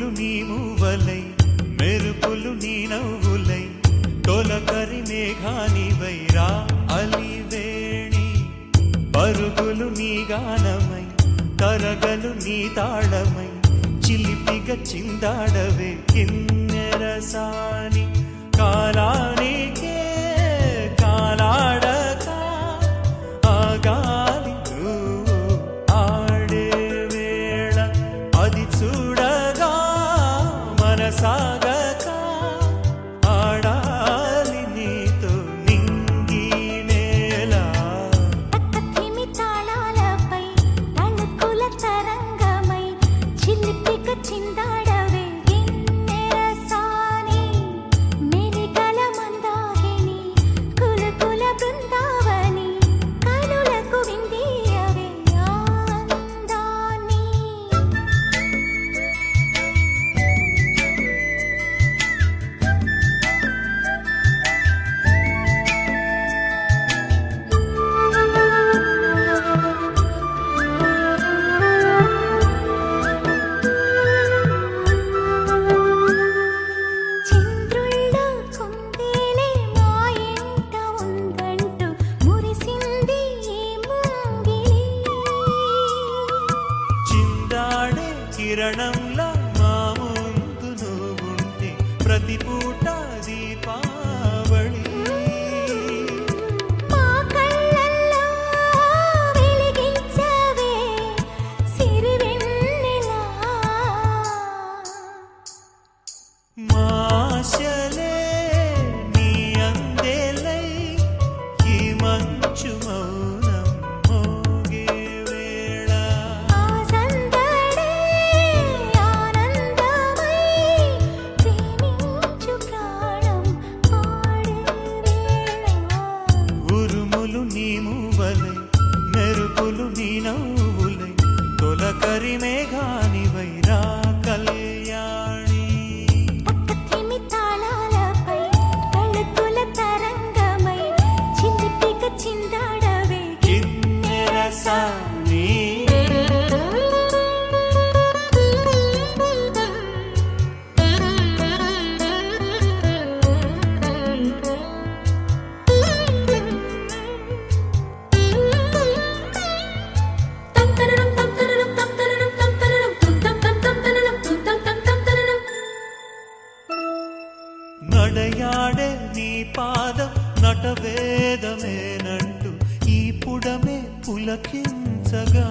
ఉరుములు నీ మూవలై మెరుపులు నీ నవ్వులై తొలకరి మేఘానివై రా అలివేణి పరుగులు నీ గానమై కరగలు నీ తాళమై చిలిపిగ చిందాడవే కిన్నెరసాని కాలానికే కాలాడక ఆగాలి ఆడే వేళ అది చూడగా మనసాగక ఆడాలి నీతో నింగి నేల తాళాలపై తళుకుల తరంగమై చిలిపిక చిందాడవే గిన్నెరసాని మెలికల మందాగిని కులకుల బృందావని కనులకు విందియవే ఆనందాన్ని చంద్రుల్లో కుందేలే మా ఇంట ఉందంటూ మురిసింది ఈ ముంగిలి చిందాడే కిరణంలా మా ముందు నువ్వుంటే ప్రతి పూట దీపావళి మా కళ్ళల్లో వెలిగించవే సిరివెన్నెలా మాశలే నీ అందేలై ఈ మంచు మౌనం మోగే వేళ ఆ సందడే ఆనందమై ప్రేమించు ప్రాణం పాడే వేళ ఉరుములు నీ మూవలై మెరుపులు నీ నవ్వులై తొలకరి మేఘానివై రా కళ్యాణి పక్కతిమి తాళాలపై తళుకుల తరంగమై చిలిపిక చిందాడవే కిన్నెరసాని నడయాడే నీ పాదం నటవేదమేనంటూ ఈ పుడమే పులకించగా